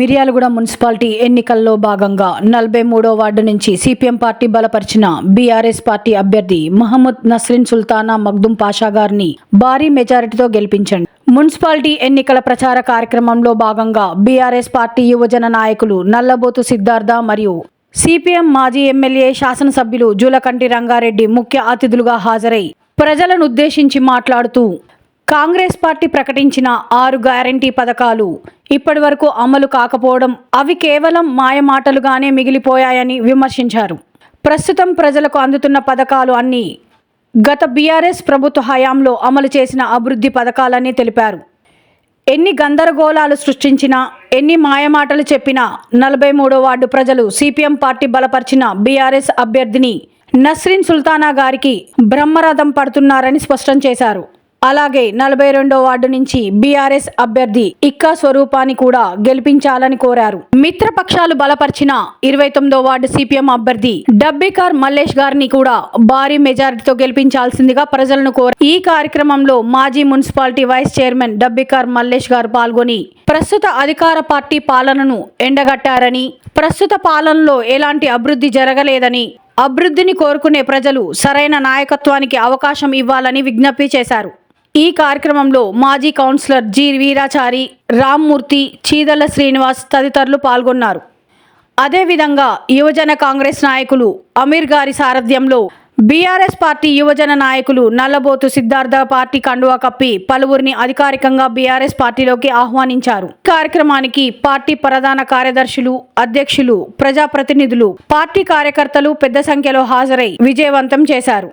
Miryalaguda municipality ఎన్నికల్లో భాగంగా 43వ ward నుంచి సిపిఎం పార్టీ బలపరిచిన బీఆర్ఎస్ పార్టీ అభ్యర్థి మహమ్మద్ నస్రిన్ సుల్తానా మగ్దుం పాషా గారిని భారీ మెజారిటీతో గెలిపించండి. మున్సిపాలిటీ ఎన్నికల ప్రచార కార్యక్రమంలో భాగంగా బీఆర్ఎస్ పార్టీ యువజన నాయకులు నల్లబోతు సిద్ధార్థ మరియు సిపిఎం మాజీ ఎమ్మెల్యే శాసనసభ్యులు జూలకంటి రంగారెడ్డి ముఖ్య అతిథులుగా హాజరై ప్రజలను ఉద్దేశించి మాట్లాడుతూ కాంగ్రెస్ పార్టీ ప్రకటించిన 6 గ్యారంటీ పథకాలు ఇప్పటి వరకు అమలు కాకపోవడం, అవి కేవలం మాయమాటలుగానే మిగిలిపోయాయని విమర్శించారు. ప్రస్తుతం ప్రజలకు అందుతున్న పథకాలు అన్నీ గత బీఆర్ఎస్ ప్రభుత్వ హయాంలో అమలు చేసిన అభివృద్ధి పథకాలని తెలిపారు. ఎన్ని గందరగోళాలు సృష్టించినా, ఎన్ని మాయమాటలు చెప్పినా 43వ వార్డు ప్రజలు సిపిఎం పార్టీ బలపరిచిన బీఆర్ఎస్ అభ్యర్థిని నస్రిన్ సుల్తానా గారికి బ్రహ్మరథం పడుతున్నారని స్పష్టం చేశారు. అలాగే 42వ వార్డు నుంచి బీఆర్ఎస్ అభ్యర్థి ఇక్కా స్వరూపాన్ని కూడా గెలిపించాలని కోరారు. మిత్రపక్షాలు బలపరిచిన 29వ వార్డు సిపిఎం అభ్యర్థి డబ్బికార్ మల్లేష్ గారిని కూడా భారీ మెజారిటీతో గెలిపించాల్సిందిగా ప్రజలను కోరారు. ఈ కార్యక్రమంలో మాజీ municipality vice chairman Dabbikar Mallesh గారు పాల్గొని ప్రస్తుత అధికార పార్టీ పాలనను ఎండగట్టారని, ప్రస్తుత పాలనలో ఎలాంటి అభివృద్ధి జరగలేదని, అభివృద్ధిని కోరుకునే ప్రజలు సరైన నాయకత్వానికి అవకాశం ఇవ్వాలని విజ్ఞప్తి చేశారు. ఈ కార్యక్రమంలో మాజీ కౌన్సిలర్ జి వీరాచారి, రామ్మూర్తి, చీదల శ్రీనివాస్ తదితరులు పాల్గొన్నారు. అదేవిధంగా యువజన కాంగ్రెస్ నాయకులు అమీర్ గారి సారథ్యంలో బీఆర్ఎస్ పార్టీ యువజన నాయకులు నల్లబోతు సిద్ధార్థ పార్టీ కండువా కప్పి పలువురిని అధికారికంగా బీఆర్ఎస్ పార్టీలోకి ఆహ్వానించారు. కార్యక్రమానికి పార్టీ ప్రధాన కార్యదర్శులు, అధ్యక్షులు, ప్రజాప్రతినిధులు, పార్టీ కార్యకర్తలు పెద్ద సంఖ్యలో హాజరై విజయవంతం చేశారు.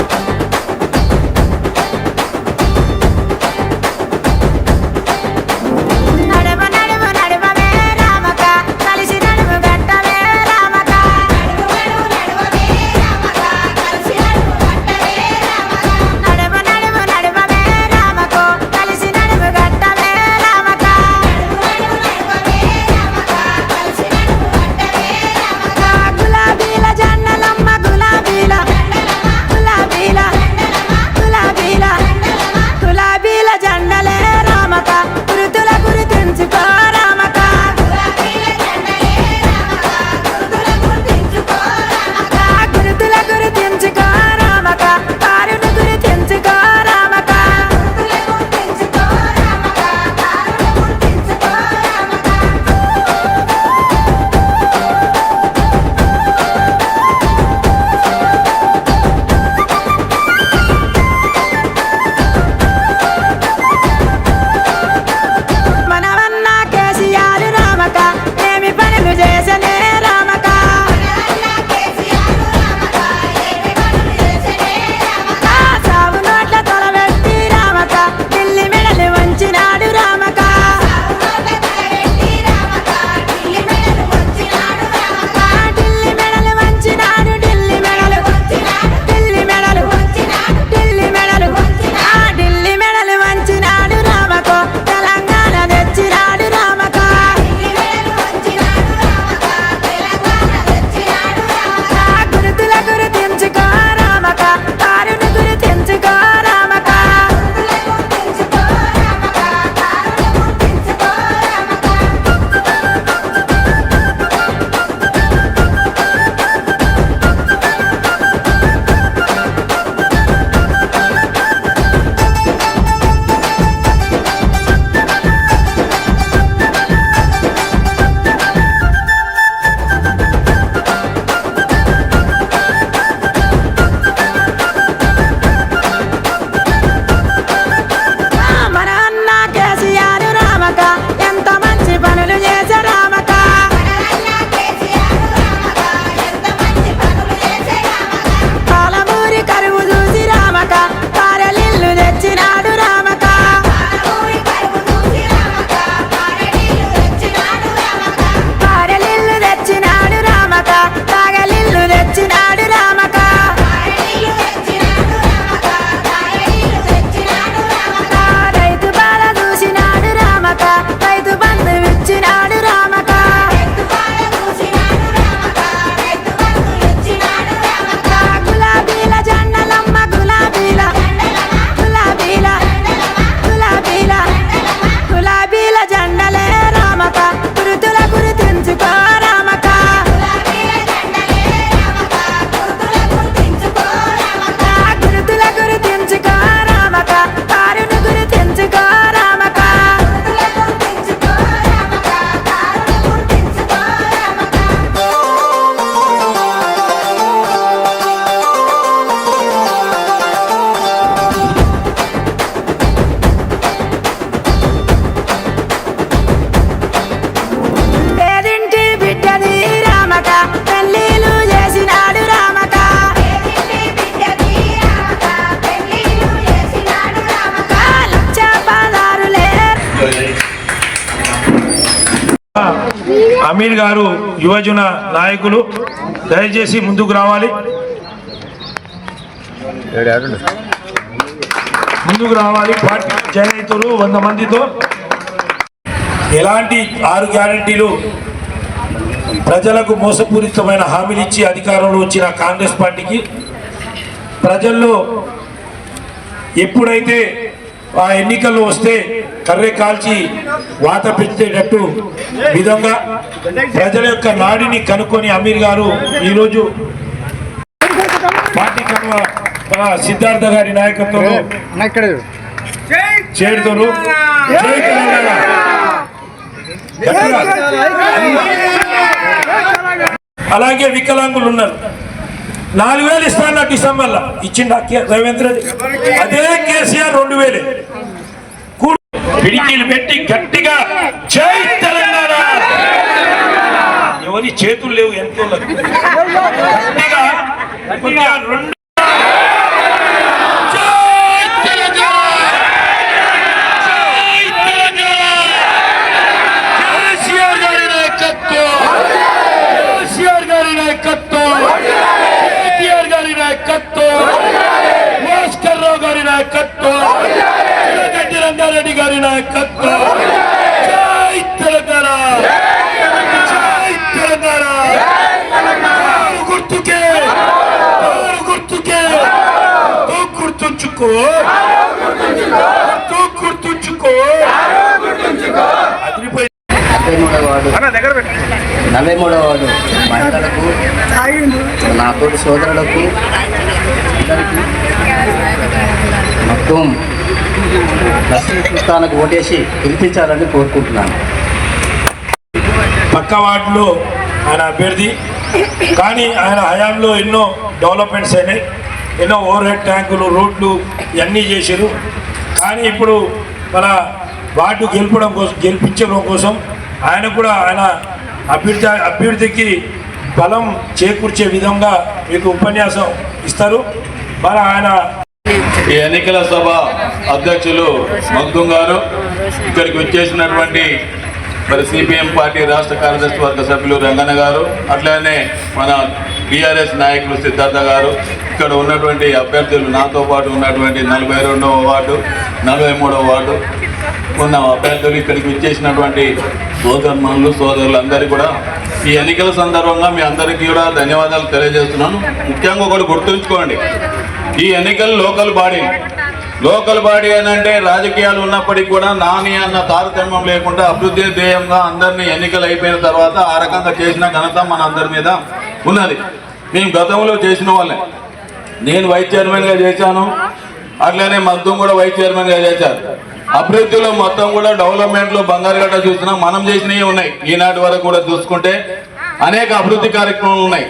అమీర్ గారు యువజన నాయకులు దయచేసి ముందుకు రావాలి. పార్టీ జనైతులు 100 మందితో ఎలాంటి 6 గ్యారెంటీలు ప్రజలకు మోసపూరితమైన హామీలు ఇచ్చి అధికారంలో వచ్చిన కాంగ్రెస్ పార్టీకి ప్రజల్లో ఎప్పుడైతే ఆ ఎన్నికల్లో వస్తే కర్రె కాల్చి వాత పెంచేటట్టు విధంగా ప్రజల యొక్క నాడిని కనుక్కొని అమీర్ గారు ఈరోజు పార్టీ సిద్ధార్థ గారి నాయకత్వంలో చేరుతారు. అలాగే వికలాంగులు ఉన్నారు. 4000 ఇస్తాను డిసెంబర్లో ఇచ్చిండు రేవంత్ రెడ్డి. అదే కేసీఆర్ 2000 పిడికిలు పెట్టి గట్టిగా జై తెలంగాణ. ఎవరి చేతులు లేవు ఎంతో రంగారెడ్డి గారి నాయకత్వం. జై తెలంగాణ, జై తెలంగాణ. గుర్తుకే గుర్తుంచుకో, గుర్తుంచుకో. 43వ వార్డు మహిళలకు, నా తోటి సోదరులకు అందరికీ మొత్తం నర్సింగ్ ఓటేసి గెలిపించాలని కోరుకుంటున్నాను. పక్క వార్డులో ఆయన అభ్యర్థి, కానీ ఆయన హయాంలో ఎన్నో డెవలప్మెంట్స్ అయినాయి. ఎన్నో ఓవర్ హెడ్ ట్యాంకులు, రోడ్లు ఇవన్నీ చేశారు. కానీ ఇప్పుడు మన వార్డు గెలిపించడం కోసం ఆయన కూడా ఆయన అభ్యర్థికి బలం చేకూర్చే విధంగా మీకు ఉపన్యాసం ఇస్తారు. మన ఆయన ఈ ఎన్నికల సభ అధ్యక్షులు మగ్దుం గారు, ఇక్కడికి వచ్చేసినటువంటి మరి సిపిఎం పార్టీ రాష్ట్ర కార్యదర్శి వర్గ సభ్యులు రంగన్న గారు, అట్లనే మన బీఆర్ఎస్ నాయకులు సిద్ధార్థ గారు, ఇక్కడ ఉన్నటువంటి అభ్యర్థులు నాతో పాటు ఉన్నటువంటి 42వ వార్డు, 43వ వార్డు ఉన్న అభ్యర్థులు, ఇక్కడికి వచ్చేసినటువంటి సోదరులందరికీ కూడా ఈ ఎన్నికల సందర్భంగా మీ అందరికీ కూడా ధన్యవాదాలు తెలియజేస్తున్నాను. ముఖ్యంగా ఒకటి గుర్తుంచుకోండి, ఈ ఎన్నికలు లోకల్ బాడీ అంటే రాజకీయాలు ఉన్నప్పటికీ కూడా నాని అన్న తారతమ్యం లేకుండా అభివృద్ధి ధ్యేయంగా అందరినీ ఎన్నికలు అయిపోయిన తర్వాత ఆ రకంగా చేసిన ఘనత మన అందరి మీద ఉన్నది. మేము గతంలో చేసిన వాళ్ళే. నేను వైస్ చైర్మన్గా చేశాను, అట్లనే మగ్దుం కూడా వైస్ చైర్మన్గా చేశారు. అభివృద్ధిలో మొత్తం కూడా డెవలప్మెంట్లో బంగారుగడ్డ చూసినా మనం చేసినవి ఉన్నాయి. ఈనాటి వరకు కూడా చూసుకుంటే అనేక అభివృద్ధి కార్యక్రమాలు ఉన్నాయి.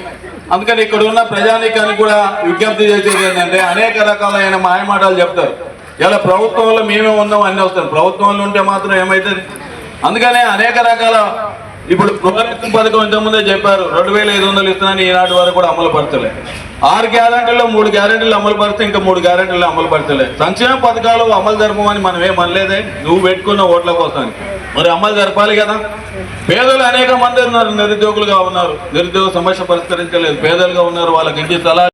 అందుకని ఇక్కడ ఉన్న ప్రజానీకానికి కూడా విజ్ఞప్తి చేసేది ఏంటంటే, అనేక రకాలైన మాయమాటలు చెప్తారు. ఇలా ప్రభుత్వంలో మేమే ఉన్నాం అన్నీ వస్తాం, ప్రభుత్వంలో ఉంటే మాత్రం ఏమవుతుంది. అందుకనే అనేక రకాల ఇప్పుడు గృహలక్ష్మి పథకం ఇంతకుముందే చెప్పారు, 2500 ఇస్తున్నాను, ఈనాటి వరకు కూడా అమలు పరచలేదు. 6 గ్యారెంటీల్లో 3 గ్యారెంటీలు అమలు పరిస్తే ఇంకా 3 గ్యారెంటీలు అమలు పరచలేదు. సంక్షేమ పథకాలు అమలు జరపమని మనం ఏమనలేదే, నువ్వు పెట్టుకున్న ఓట్ల కోసానికి మరి అమలు జరపాలి కదా. పేదలు అనేక మంది ఉన్నారు, నిరుద్యోగులుగా ఉన్నారు, నిరుద్యోగ సమస్య పరిష్కరించలేదు, పేదలుగా ఉన్నారు. వాళ్ళకి ఇంటి స్థలాలు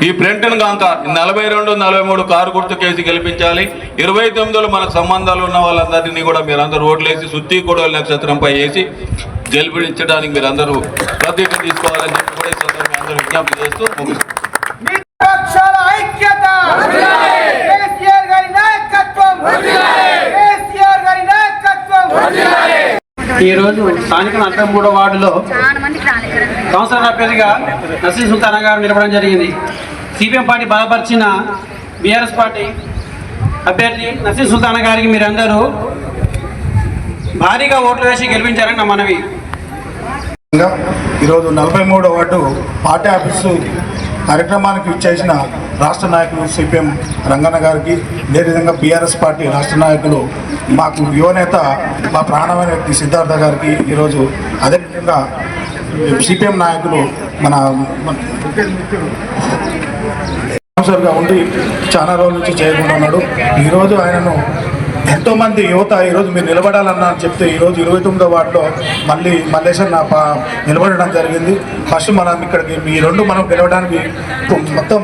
ఈ ప్రింట్ను కాక 42, 43 కారు గుర్తు కేసు గెలిపించాలి. 29లో మనకు సంబంధాలు ఉన్న వాళ్ళందరినీ కూడా మీరందరూ ఓట్లేసి సుత్తి కూడా నక్షత్రంపై వేసి గెలిపించడానికి మీరందరూ బాధ్యత తీసుకోవాలని చెప్పి కూడా ఈ సందర్భంగా అందరూ విజ్ఞప్తి చేస్తూ ఈరోజు స్థానిక 43వ వార్డులో కౌన్సిలర్ అభ్యర్థిగా నసీం సుల్తానా గారు నిలవడం జరిగింది. సిపిఎం పార్టీ బలపరిచిన బీఆర్ఎస్ పార్టీ అభ్యర్థి నసీం సుల్తానా గారికి మీరందరూ భారీగా ఓట్లు వేసి గెలిపించారని నా మనవి. ఈరోజు 43వ వార్డు పార్టీ ఆఫీసు కార్యక్రమానికి ఇచ్చేసిన రాష్ట్ర నాయకులు సిపిఎం రంగన్న గారికి, అదేవిధంగా బీఆర్ఎస్ పార్టీ రాష్ట్ర నాయకులు మాకు యువనేత మా ప్రాణమైన వ్యక్తి సిద్ధార్థ గారికి, ఈరోజు అదేవిధంగా సిపిఎం నాయకులు మన కౌన్సిలర్గా ఉండి చాలా రోజుల నుంచి చేయకుండా ఉన్నాడు. ఈరోజు ఆయనను ఎంతోమంది యువత ఈరోజు మీరు నిలబడాలన్నా అని చెప్తే ఈరోజు 29వ వార్డులో మళ్ళీ మల్లేశన్న నిలబడడం జరిగింది. ఫస్ట్ మనం ఇక్కడికి ఈ రెండు మనం గెలవడానికి మొత్తం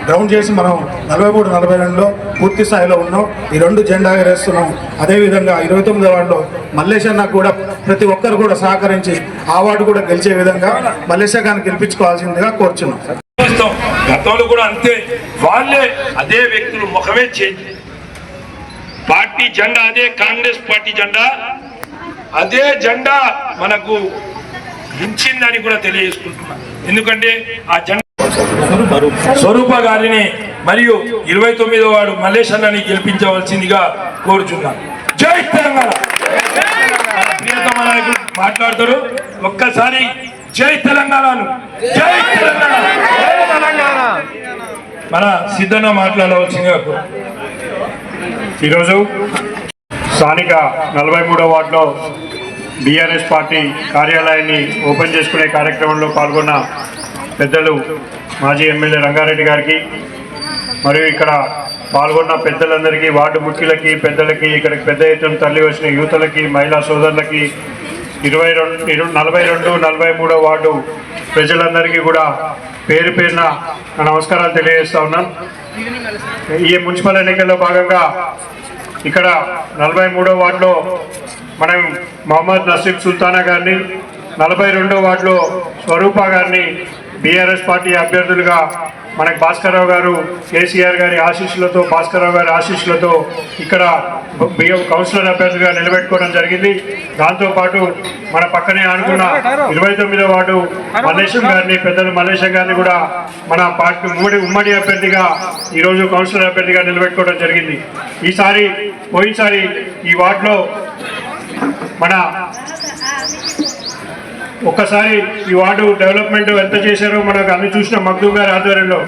గ్రౌండ్ చేసి మనం 43-42లో పూర్తి స్థాయిలో ఉన్నాం. ఈ రెండు జెండా ఎగరేస్తున్నాం. అదేవిధంగా 29వ వార్డులో మల్లేశన్న కూడా ప్రతి ఒక్కరు కూడా సహకరించి ఆ వార్డు కూడా గెలిచే విధంగా మల్లేశ గారిని గెలిపించుకోవాల్సిందిగా కోరుచున్నాం. గతంలో కూడా అంతే, వాళ్ళే అదే వ్యక్తులు, ముఖమే చేంజ్. పార్టీ జెండా అదే, కాంగ్రెస్ పార్టీ జెండా అదే జెండా మనకు దించిందని కూడా తెలియజేసుకుంటున్నాం. ఎందుకంటే ఆ జెండా స్వరూప గారిని మరియు 29వ వార్డు మల్లేశన్నని గెలిపించవలసిందిగా కోరుచున్నాను. జై తెలంగాణ. ప్రియతమ నాయకులు మాట్లాడతారు, ఒక్కసారి జై తెలంగాణను, జై తెలంగాణ. మన సిద్ధన్న మాట్లాడవలసిందిగా. ఈరోజు స్థానిక 43వ వార్డులో బీఆర్ఎస్ పార్టీ కార్యాలయాన్ని ఓపెన్ చేసుకునే కార్యక్రమంలో పాల్గొన్న పెద్దలు మాజీ ఎమ్మెల్యే రంగారెడ్డి గారికి మరియు ఇక్కడ పాల్గొన్న పెద్దలందరికీ, వార్డు ముఖ్యులకి, పెద్దలకి, ఇక్కడికి పెద్ద ఎత్తున తల్లి వచ్చిన యువతలకి, మహిళా సోదరులకి, 42-43వ వార్డు ప్రజలందరికీ కూడా పేరు పేరున నమస్కారాలు తెలియజేస్తా ఉన్నాను. ఈ మున్సిపల్ ఎన్నికల్లో భాగంగా ఇక్కడ 43వ వార్డులో మనం మహమ్మద్ నసీం సుల్తానా గారిని, 42వ వార్డులో స్వరూప గారిని బీఆర్ఎస్ పార్టీ అభ్యర్థులుగా మనకు భాస్కర్రావు గారు, కేసీఆర్ గారి ఆశీస్సులతో, భాస్కర్రావు గారి ఆశీస్సులతో ఇక్కడ కౌన్సిలర్ అభ్యర్థిగా నిలబెట్టుకోవడం జరిగింది. దాంతోపాటు మన పక్కనే ఆనుకున్న 29వ వార్డు మల్లేశం గారిని, పెద్దలు మల్లేశం గారిని కూడా మన పార్టీ ఉమ్మడి అభ్యర్థిగా ఈరోజు కౌన్సిలర్ అభ్యర్థిగా నిలబెట్టుకోవడం జరిగింది. పోయినసారి ఈ వార్డులో మన ఒక్కసారి ఈ వార్డు డెవలప్మెంట్ ఎంత చేశారో మనకు అన్ని చూసిన మగ్దూమ్ గారి ఆధ్వర్యంలో.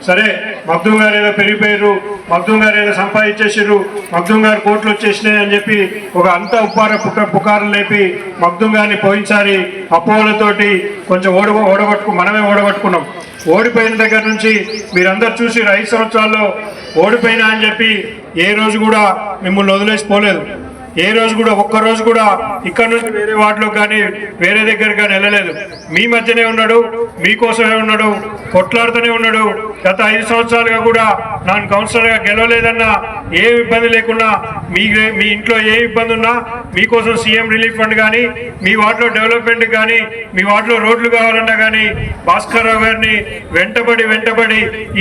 సరే, మగ్దూమ్ గారు ఏదో పెరిగిపోయారు, మగ్దూమ్ గారు ఏదో సంపాదించేసారు, మగ్దూమ్ గారు కోట్లు వచ్చేసినాయి అని చెప్పి ఒక అంత పుకారం లేపి మగ్దూమ్ గారిని పోయినసారి అపోహలతోటి కొంచెం మనమే ఓడగొట్టుకున్నాం. ఓడిపోయిన దగ్గర నుంచి మీరందరూ చూసి 5 సంవత్సరాల్లో ఓడిపోయినా అని చెప్పి ఏ రోజు కూడా మిమ్మల్ని వదిలేసిపోలేదు. ఏ రోజు కూడా, ఒక్కరోజు కూడా ఇక్కడ నుంచి వేరే వార్డులో కానీ వేరే దగ్గర కానీ వెళ్ళలేదు. మీ మధ్యనే ఉన్నాడు, మీకోసమే ఉన్నాడు, కొట్లాడుతూనే ఉన్నాడు. గత 5 సంవత్సరాలుగా కూడా ನಾನು కౌన్సిలర్గా గెలవలేదన్నా ఏ ఇబ్బంది లేకున్నా, మీ ఇంట్లో ఏ ఇబ్బంది ఉన్నా మీకోసం సీఎం రిలీఫ్ ఫండ్ కానీ, మీ వార్డులో డెవలప్మెంట్ కానీ, మీ వార్డులో రోడ్లు కావాలన్నా కానీ భాస్కర్రావు గారిని వెంటబడి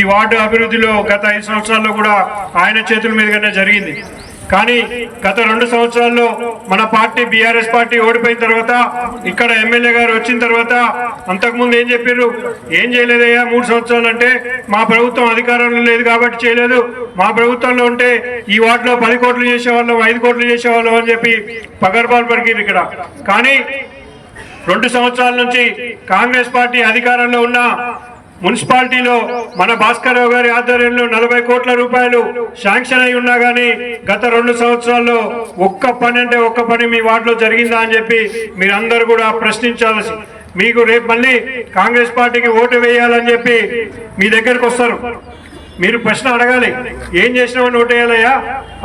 ఈ వార్డు అభివృద్ధిలో గత 5 సంవత్సరాల్లో కూడా ఆయన చేతుల మీదుగానే జరిగింది. కానీ గత 2 సంవత్సరాల్లో మన పార్టీ బీఆర్ఎస్ పార్టీ ఓడిపోయిన తర్వాత ఇక్కడ ఎమ్మెల్యే గారు వచ్చిన తర్వాత అంతకుముందు ఏం చెప్పారు, ఏం చేయలేదయ్యా 3 సంవత్సరాలు అంటే, మా ప్రభుత్వం అధికారంలో లేదు కాబట్టి చేయలేదు, మా ప్రభుత్వంలో ఉంటే ఈ వార్డులో 10 కోట్లు చేసేవాళ్ళం, 5 కోట్లు చేసేవాళ్ళం అని చెప్పి పగర్బాలు పలికిరు ఇక్కడ. కానీ 2 సంవత్సరాల నుంచి కాంగ్రెస్ పార్టీ అధికారంలో ఉన్న మున్సిపాలిటీలో మన భాస్కర్రావు గారి ఆధ్వర్యంలో 40 కోట్ల రూపాయలు శాంక్షన్ అయి ఉన్నా కానీ గత 2 సంవత్సరాల్లో ఒక్క పని మీ వార్డులో జరిగిందా అని చెప్పి మీరందరూ కూడా ప్రశ్నించాల్సి, మీకు రేపు మళ్ళీ కాంగ్రెస్ పార్టీకి ఓటు వేయాలని చెప్పి మీ దగ్గరకు వస్తారు. మీరు ప్రశ్న అడగాలి, ఏం చేసినామని ఓటు వేయాలయ్యా?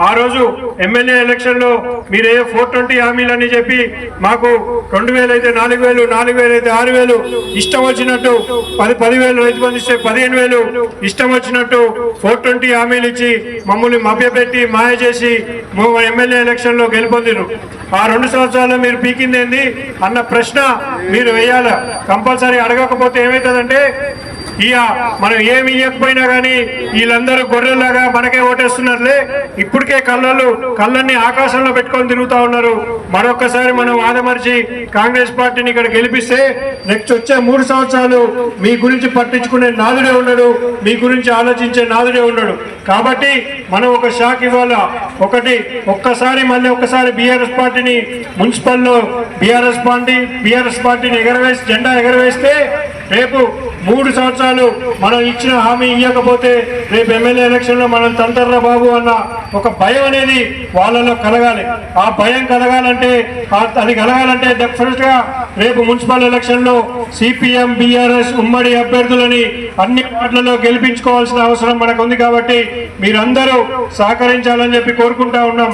ఆ రోజు ఎమ్మెల్యే ఎలక్షన్లో మీరే 420 హామీలని చెప్పి మాకు 2000 అయితే 4000, 4000 అయితే 6000, ఇష్టం వచ్చినట్టు 10,000 రైతు బంధు ఇస్తే 15,000 ఇష్టం వచ్చినట్టు 420 హామీలు ఇచ్చి మమ్మల్ని మభ్యపెట్టి మాయ చేసి ఎమ్మెల్యే ఎలక్షన్లో గెలుపొందిరు. ఆ 2 సంవత్సరాల్లో మీరు పీకింది ఏంది అన్న ప్రశ్న మీరు వేయాలి. కంపల్సరీ అడగకపోతే ఏమవుతుందంటే మనం ఏమి ఇవ్వకపోయినా కానీ వీళ్ళందరూ గొర్రెలాగా మనకే ఓటేస్తున్నారులే, ఇప్పటికే కళ్ళన్ని ఆకాశంలో పెట్టుకొని తిరుగుతూ ఉన్నారు. మరొక్కసారి మనం ఆదమర్చి కాంగ్రెస్ పార్టీని ఇక్కడ గెలిపిస్తే నెక్స్ట్ వచ్చే 3 సంవత్సరాలు మీ గురించి పట్టించుకునే నాదుడే ఉన్నాడు, మీ గురించి ఆలోచించే నాదుడే ఉన్నాడు. కాబట్టి మనం ఒక షాక్ ఇవ్వాలా. మళ్ళీ ఒక్కసారి బీఆర్ఎస్ పార్టీని మున్సిపల్లో బీఆర్ఎస్ పార్టీని జెండా ఎగరవేస్తే రేపు 3 సంవత్సరాలు మనం ఇచ్చిన హామీ ఇవ్వకపోతే రేపు ఎమ్మెల్యే ఎలక్షన్లో మనం తంతర్రా బాబు అన్న ఒక భయం అనేది వాళ్ళలో కలగాలి. ఆ భయం కలగాలంటే అది కలగాలంటే డెఫినెట్గా రేపు మున్సిపల్ ఎలక్షన్లో సిపిఎం బీఆర్ఎస్ ఉమ్మడి అభ్యర్థులని అన్ని వార్డులలో గెలిపించుకోవాల్సిన అవసరం మనకు ఉంది. కాబట్టి మీరందరూ సహకరించాలని చెప్పి కోరుకుంటా ఉన్నాం.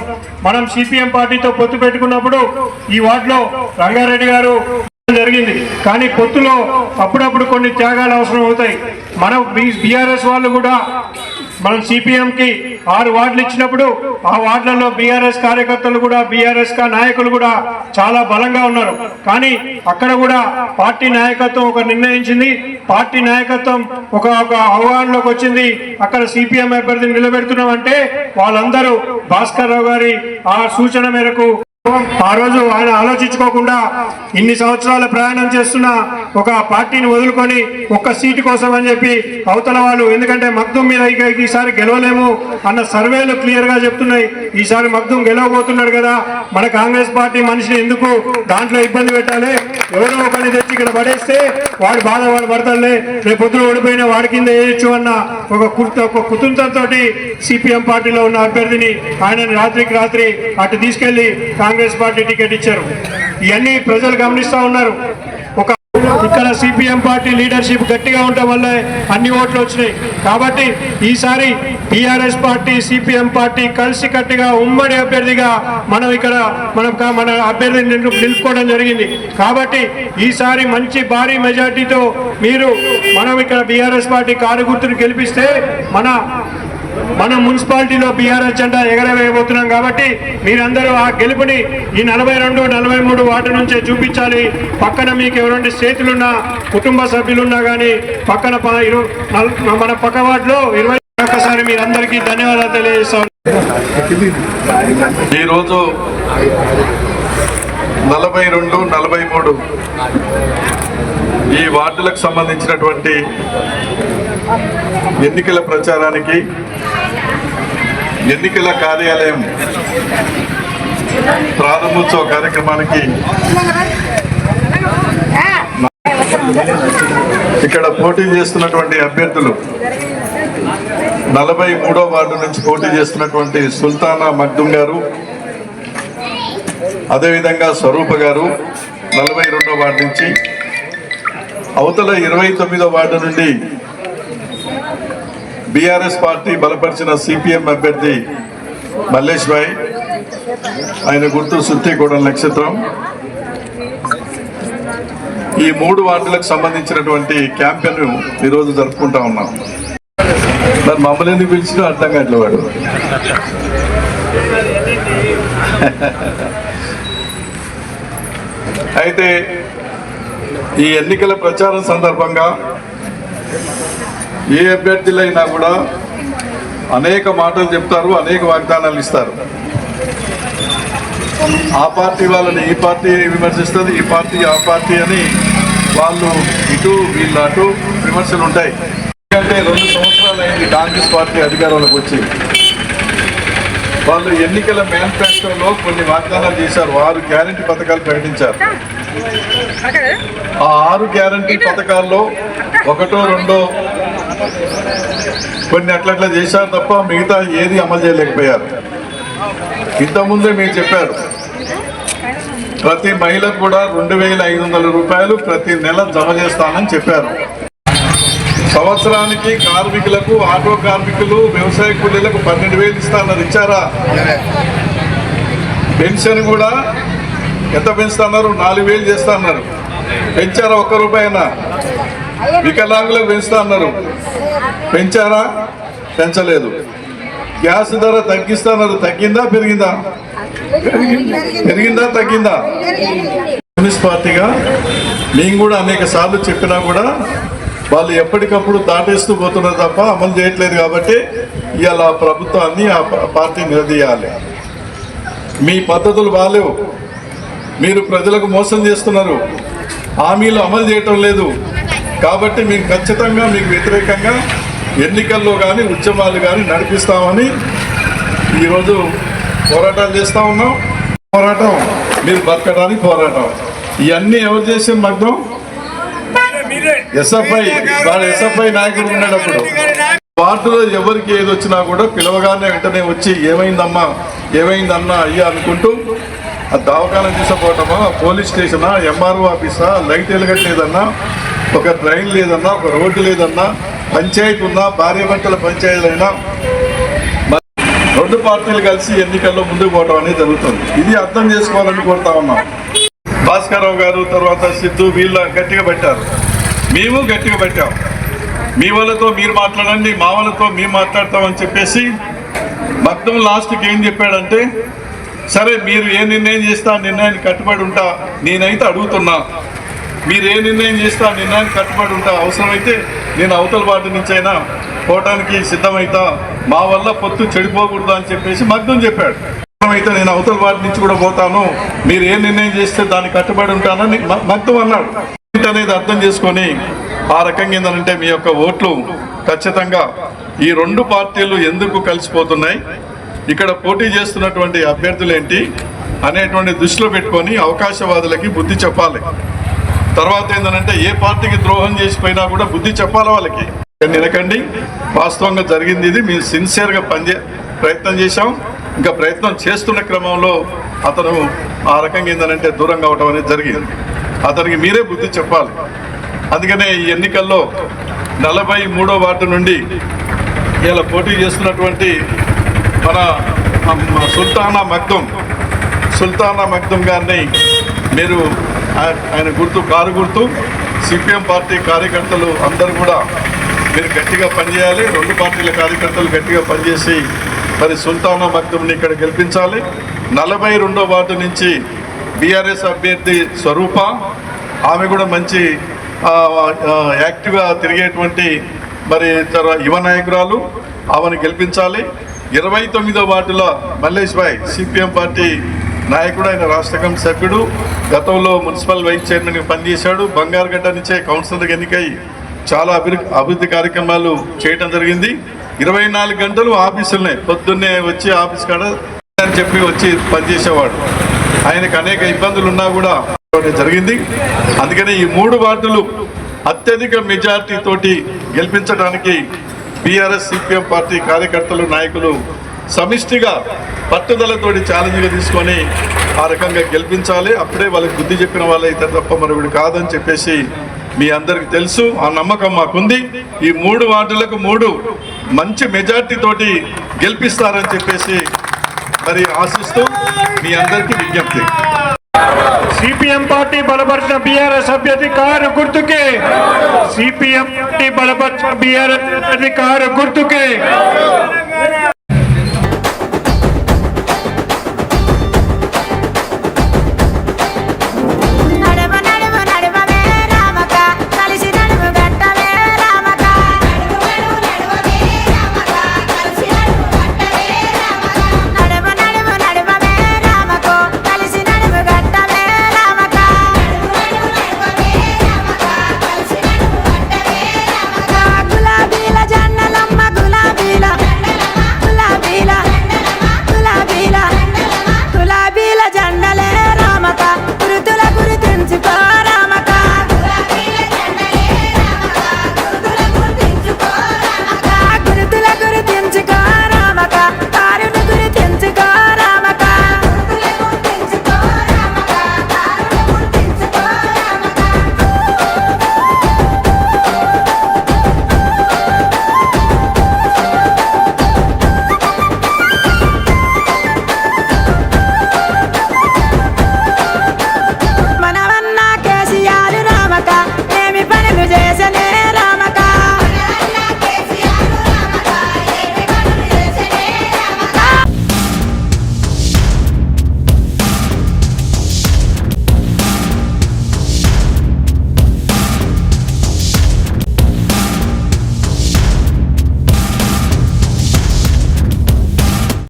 మనం సిపిఎం పార్టీతో పొత్తు పెట్టుకున్నప్పుడు ఈ వార్డులో రంగారెడ్డి గారు జరిగింది, కానీ పొత్తులో అప్పుడప్పుడు కొన్ని త్యాగాలు అవసరం అవుతాయి. మనం బీఆర్ఎస్ వాళ్ళు కూడా మనం సిపిఎంకి 6 వార్డులు ఇచ్చినప్పుడు ఆ వార్డులలో బీఆర్ఎస్ కార్యకర్తలు కూడా బీఆర్ఎస్ నాయకులు కూడా చాలా బలంగా ఉన్నారు. కానీ అక్కడ కూడా పార్టీ నాయకత్వం ఒక నిర్ణయించింది, పార్టీ నాయకత్వం ఒక అవగాహనలోకి వచ్చింది. అక్కడ సిపిఎం అభ్యర్థిని నిలబెడుతున్నాం అంటే వాళ్ళందరూ భాస్కర్ రావు గారి ఆ సూచన మేరకు ఆ రోజు ఆయన ఆలోచించుకోకుండా ఇన్ని సంవత్సరాల ప్రయాణం చేస్తున్న ఒక పార్టీని వదులుకొని ఒక్క సీటు కోసం అని చెప్పి అవతల వాళ్ళు, ఎందుకంటే మగ్దుం మీద ఈసారి గెలవలేము అన్న సర్వేలు క్లియర్ గా చెప్తున్నాయి. ఈసారి మగ్దుం గెలవబోతున్నాడు కదా, మన కాంగ్రెస్ పార్టీ మనిషిని ఎందుకు దాంట్లో ఇబ్బంది పెట్టాలి, ఎవరో ఒకరిని తెచ్చి ఇక్కడ పడేస్తే వాడు పడతాడులే, రేపు పొద్దున ఓడిపోయిన వాడి కింద వేయచ్చు అన్న ఒక కుతుంబంతో సిపిఎం పార్టీలో ఉన్న అభ్యర్థిని ఆయన రాత్రికి రాత్రి అటు తీసుకెళ్లి కాంగ్రెస్ పార్టీ టికెట్ ఇచ్చారు. ఇవన్నీ ప్రజలు గమనిస్తా ఉన్నారు. ఇక్కడ సిపిఎం పార్టీ లీడర్షిప్ గట్టిగా ఉండటం వల్ల అన్ని ఓట్లు వచ్చినాయి. కాబట్టి ఈసారి టీఆర్ఎస్ పార్టీ సిపిఎం పార్టీ కలిసి కట్టిగా ఉమ్మడి అభ్యర్థిగా మన అభ్యర్థిని నిలుపుకోవడం జరిగింది. కాబట్టి ఈసారి మంచి భారీ మెజార్టీతో మనం ఇక్కడ బీఆర్ఎస్ పార్టీ కారు గుర్తును గెలిపిస్తే మన మున్సిపాలిటీలో బీఆర్ఎస్ జెండా ఎగరవేయబోతున్నాం. కాబట్టి మీరందరూ ఆ గెలుపుని ఈ 42, 43 వార్డు నుంచే చూపించాలి. పక్కన మీకు ఎవరంటే స్నేహితులున్నా కుటుంబ సభ్యులున్నా కానీ పక్కన మన పక్క వార్డులో 20 ఒక్కసారి మీరందరికీ ధన్యవాదాలు తెలియజేస్తాను. ఈరోజు 42, 43 ఈ వార్డులకు సంబంధించినటువంటి ఎన్నికల ప్రచారానికి ఎన్నికల కార్యాలయం ప్రారంభోత్సవ కార్యక్రమానికి ఇక్కడ పోటీ చేస్తున్నటువంటి అభ్యర్థులు 43వ వార్డు నుంచి పోటీ చేస్తున్నటువంటి సుల్తానా మగ్దుం గారు, అదేవిధంగా స్వరూప గారు 42వ వార్డు నుంచి, అవతల 29వ వార్డు నుండి బీఆర్ఎస్ పార్టీ బలపరిచిన సిపిఎం అభ్యర్థి మల్లేష్ భాయ్, ఆయన గుర్తు సుత్తిగూడెం నక్షత్రం. ఈ 3 వార్డులకు సంబంధించినటువంటి క్యాంపెయిన్ ఈరోజు జరుపుకుంటా ఉన్నాం. మరి మమ్మల్ని ఎందుకు పిలిచినా అర్థం కావట్లేదు వాడు. అయితే ఈ ఎన్నికల ప్రచారం సందర్భంగా ఏ అభ్యర్థులైనా కూడా అనేక మాటలు చెప్తారు, అనేక వాగ్దానాలు ఇస్తారు. ఆ పార్టీ వాళ్ళని ఈ పార్టీ విమర్శిస్తుంది, ఈ పార్టీ ఆ పార్టీ అని వాళ్ళు ఇటు వీళ్ళు అటు విమర్శలు ఉంటాయి. ఎందుకంటే 2 సంవత్సరాలు అయింది కాంగ్రెస్ పార్టీ అధికారంలోకి వచ్చి. వాళ్ళు ఎన్నికల మేనిఫెస్టోలో కొన్ని వాగ్దానాలు చేశారు, 6 గ్యారంటీ పథకాలు ప్రకటించారు. ఆ 6 గ్యారంటీ పథకాల్లో 1, 2 కొన్ని అట్లా చేశారు తప్ప మిగతా ఏది అమలు చేయలేకపోయారు. ఇంతకుముందే మీరు చెప్పారు, ప్రతి మహిళకు కూడా 2500 రూపాయలు ప్రతి నెల జమ చేస్తానని చెప్పారు. సంవత్సరానికి కార్మికులకు, ఆటో కార్మికులు, వ్యవసాయ కూలీలకు 12,000 ఇస్తానన్నారు. ఇచ్చారా? పెన్షన్ కూడా ఎంత పెంచుతున్నారు? 4,000 చేస్తా అన్నారు. పెంచారా? 1 రూపాయనా? వికలాంగులకు పెంచుతా అన్నారు. పెంచారా? పెంచలేదు. గ్యాస్ ధర తగ్గిస్తా అన్నారు. తగ్గిందా పెరిగిందా? పెరిగిందా తగ్గిందా? కమ్యూనిస్ట్ పార్టీగా మేము కూడా అనేక సార్లు చెప్పినా కూడా వాళ్ళు ఎప్పటికప్పుడు దాటేస్తూ పోతున్నారు తప్ప అమలు చేయట్లేదు. కాబట్టి ఇవాళ ప్రభుత్వాన్ని ఆ పార్టీ నిలదీయాలి. మీ పద్ధతులు బాలేవు, మీరు ప్రజలకు మోసం చేస్తున్నారు, హామీలు అమలు చేయటం లేదు. కాబట్టి మేము ఖచ్చితంగా మీకు వ్యతిరేకంగా ఎన్నికల్లో కానీ ఉద్యమాలు కానీ నడిపిస్తామని ఈరోజు పోరాటాలు చేస్తూ ఉన్నాం. పోరాటం మీరు బతకడానికి పోరాటం. ఇవన్నీ ఎవరు చేసిన మగ్నం? ఎస్ఎఫ్ఐ వాడు ఎస్ఎఫ్ఐ నాయకుడు ఉండేటప్పుడు వార్డులో ఎవరికి ఏది వచ్చినా కూడా పిలవగానే వెంటనే వచ్చి ఏమైందమ్మా ఏమైందన్నా అయ్యా అనుకుంటూ ఆ దవాఖాన తీసుకుపోవటమా, పోలీస్ స్టేషనా, ఎంఆర్ఓ ఆఫీసా, లైట్ వెలగట్లేదన్నా, ఒక ట్రైన్ లేదన్నా, ఒక రోడ్డు లేదన్నా, పంచాయతీ ఉన్నా, భార్యాభర్తల పంచాయతీలైనా రెండు పార్టీలు కలిసి ఎన్నికల్లో ముందుకు పోవడం అనేది జరుగుతుంది. ఇది అర్థం చేసుకోవాలని కోరుతా ఉన్నాం. భాస్కర్రావు గారు తర్వాత సిద్ధు వీళ్ళ గట్టిగా పెట్టారు, మేము గట్టిగా పెట్టాం. మీ వాళ్ళతో మీరు మాట్లాడండి, మా వాళ్ళతో మేము మాట్లాడతామని చెప్పేసి మొత్తం లాస్ట్కి ఏం చెప్పాడంటే, సరే మీరు ఏ నిర్ణయం చేస్తా నిర్ణయానికి కట్టుబడి ఉంటా, నేనైతే అడుగుతున్నా మీరు ఏ నిర్ణయం చేస్తా నిర్ణయానికి కట్టుబడి ఉంటా, అవసరమైతే నేను అవతల వాటి నుంచి అయినా పోవటానికి సిద్ధమైతా, మా వల్ల పొత్తు చెడిపోకూడదు అని చెప్పేసి మగ్ధం చెప్పాడు. అవసరమైతే నేను అవతల వాటి నుంచి కూడా పోతాను, మీరు ఏ నిర్ణయం చేస్తే దానికి కట్టుబడి ఉంటానని మగ్ధం అన్నాడు. అనేది అర్థం చేసుకొని ఆ రకంగా ఏంటంటే మీ యొక్క ఓట్లు ఖచ్చితంగా ఈ రెండు పార్టీలు ఎందుకు కలిసిపోతున్నాయి, ఇక్కడ పోటీ చేస్తున్నటువంటి అభ్యర్థులు ఏంటి అనేటువంటి దృష్టిలో పెట్టుకొని అవకాశవాదులకి బుద్ధి చెప్పాలి. తర్వాత ఏంటంటే ఏ పార్టీకి ద్రోహం చేసిపోయినా కూడా బుద్ధి చెప్పాలి వాళ్ళకి. నినకండి, వాస్తవంగా జరిగింది ఇది, మేము సిన్సియర్గా ప్రయత్నం చేశాం, ఇంకా ప్రయత్నం చేస్తున్న క్రమంలో అతను ఆ రకంగా ఏంటంటే దూరం కావడం అనేది జరిగింది. అతనికి మీరే బుద్ధి చెప్పాలి. అందుకనే ఈ ఎన్నికల్లో 43వ వార్డు నుండి ఇలా పోటీ చేస్తున్నటువంటి మన సుల్తానా మగ్దుం గారిని మీరు ఆయన గుర్తు కారు గుర్తు సిపిఎం పార్టీ కార్యకర్తలు అందరూ కూడా మీరు గట్టిగా పనిచేయాలి. రెండు పార్టీల కార్యకర్తలు గట్టిగా పనిచేసి మరి సుల్తానా మగ్దుంని ఇక్కడ గెలిపించాలి. 42వ వార్డు నుంచి బీఆర్ఎస్ అభ్యర్థి స్వరూప, ఆమె కూడా మంచి యాక్టివ్గా తిరిగేటువంటి మరి యువ నాయకురాలు, ఆమెను గెలిపించాలి. 29వ వార్డులో మల్లేష్ భాయ్ సిపిఎం పార్టీ నాయకుడు, ఆయన రాష్ట్ర కమిటీ సభ్యుడు, గతంలో మున్సిపల్ వైస్ చైర్మన్గా పనిచేశాడు. బంగారుగడ్డ నుంచే కౌన్సిలర్గా ఎన్నికై చాలా అభివృద్ధి కార్యక్రమాలు చేయడం జరిగింది. 24 గంటలు ఆఫీసులనే, పొద్దున్నే వచ్చి ఆఫీస్ కాడ అని చెప్పి వచ్చి పనిచేసేవాడు. ఆయనకు అనేక ఇబ్బందులు ఉన్నా కూడా జరిగింది. అందుకని ఈ 3 వార్డులు అత్యధిక మెజార్టీ తోటి గెలిపించడానికి బీఆర్ఎస్ సిపిఎం పార్టీ కార్యకర్తలు నాయకులు సమిష్టిగా పట్టుదలతోటి ఛాలెంజ్గా తీసుకొని ఆ రకంగా గెలిపించాలి. అప్పుడే వాళ్ళకి బుద్ధి చెప్పిన వాళ్ళు అయితే తప్ప మరొకటి కాదని చెప్పేసి మీ అందరికి తెలుసు. ఆ నమ్మకం మాకుంది. ఈ 3 వార్డులకు 3 మంచి మెజార్టీ తోటి గెలిపిస్తారని చెప్పేసి మరి ఆశిస్తూ మీ అందరికీ విజ్ఞప్తి. సిపిఎం పార్టీ బలపరిచిన బీఆర్ఎస్ అభ్యర్థి కారు గుర్తుకే, సిపిఎం పార్టీ బలపరిచిన బీఆర్ఎస్ అభ్యర్థి కారు గుర్తుకే.